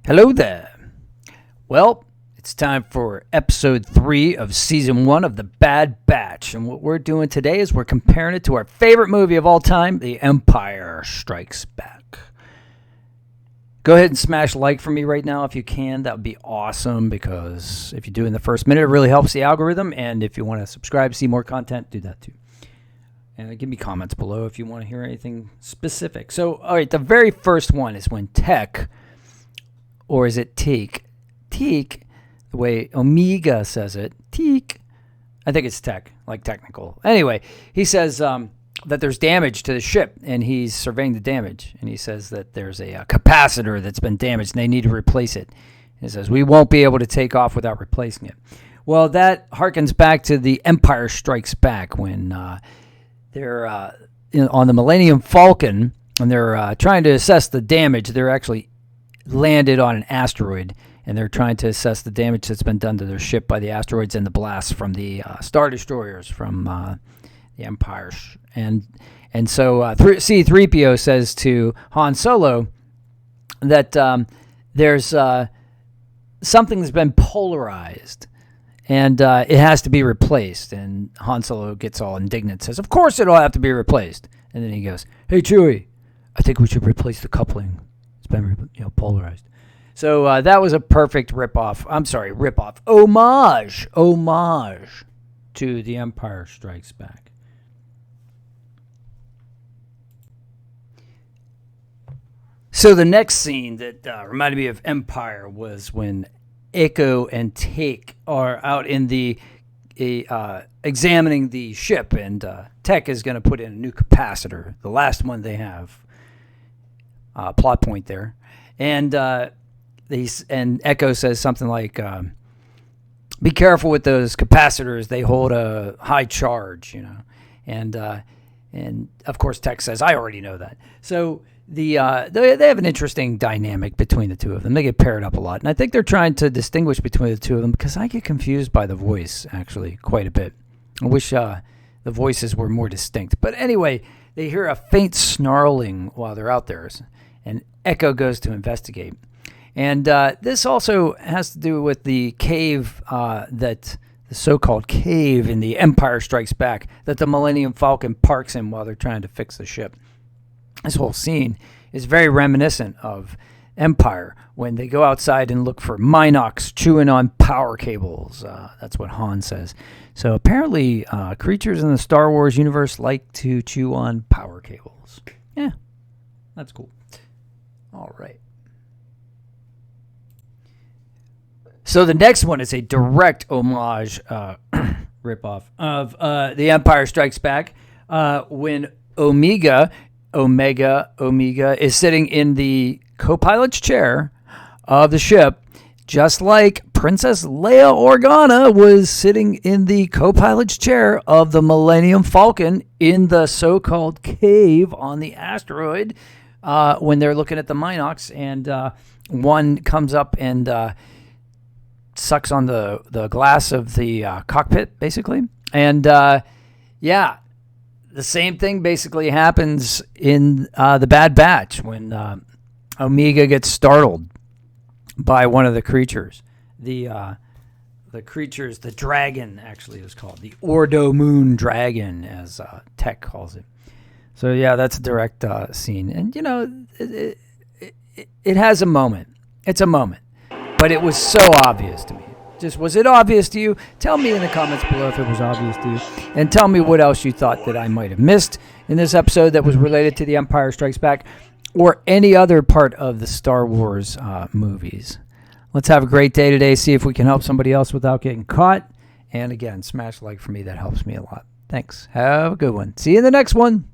Hello there. Well, it's time for episode 3 of season 1 of The Bad Batch. And what we're doing today is we're comparing it to our favorite movie of all time, The Empire Strikes Back. Go ahead and smash like for me right now if you can. That would be awesome, because if you do in the first minute, it really helps the algorithm. And if you want to subscribe, see more content, do that too. And give me comments below if you want to hear anything specific. So, all right, the very first one is when Tech, or is it Teak? Teak, the way Omega says it. Teak. I think it's Tech, like technical. Anyway, he says that there's damage to the ship, and he's surveying the damage. And he says that there's a capacitor that's been damaged, and they need to replace it. He says, we won't be able to take off without replacing it. Well, that harkens back to The Empire Strikes Back, when they're on the Millennium Falcon, and they're trying to assess the damage. They're actually landed on an asteroid, and they're trying to assess the damage that's been done to their ship by the asteroids and the blasts from the Star Destroyers from the Empire. And so C-3PO says to Han Solo that there's something that's been polarized, and it has to be replaced. And Han Solo gets all indignant, says, of course it'll have to be replaced. And then he goes, hey, Chewie, I think we should replace the coupling. It's been polarized. So that was a perfect homage to The Empire Strikes Back. So the next scene that reminded me of Empire was when Echo and Take are out in the examining the ship, and Tech is going to put in a new capacitor, the last one they have. Plot point there, and Echo says something like, "Be careful with those capacitors; they hold a high charge, And of course, Tech says, "I already know that." So they have an interesting dynamic between the two of them. They get paired up a lot, and I think they're trying to distinguish between the two of them, because I get confused by the voice actually quite a bit. I wish the voices were more distinct. But anyway, they hear a faint snarling while they're out there, and Echo goes to investigate. And this also has to do with the cave, the so-called cave in The Empire Strikes Back, that the Millennium Falcon parks in while they're trying to fix the ship. This whole scene is very reminiscent of Empire, when they go outside and look for Minox chewing on power cables. That's what Han says. So apparently creatures in the Star Wars universe like to chew on power cables. Yeah, that's cool. All right. So the next one is a direct homage, ripoff of The Empire Strikes Back, when Omega is sitting in the co-pilot's chair of the ship, just like Princess Leia Organa was sitting in the co-pilot's chair of the Millennium Falcon in the so-called cave on the asteroid, when they're looking at the Minox, and one comes up and sucks on the glass of the cockpit, basically. And the same thing basically happens in The Bad Batch, when Omega gets startled by one of the creatures. The creatures, the dragon actually is called, the Ordo Moon Dragon, as Tech calls it. So yeah, that's a direct scene. And it has a moment. It's a moment. But it was so obvious to me. Was it obvious to you? Tell me in the comments below if it was obvious to you. And tell me what else you thought that I might have missed in this episode that was related to The Empire Strikes Back, or any other part of the Star Wars movies. Let's have a great day today. See if we can help somebody else without getting caught. And again, smash like for me. That helps me a lot. Thanks. Have a good one. See you in the next one.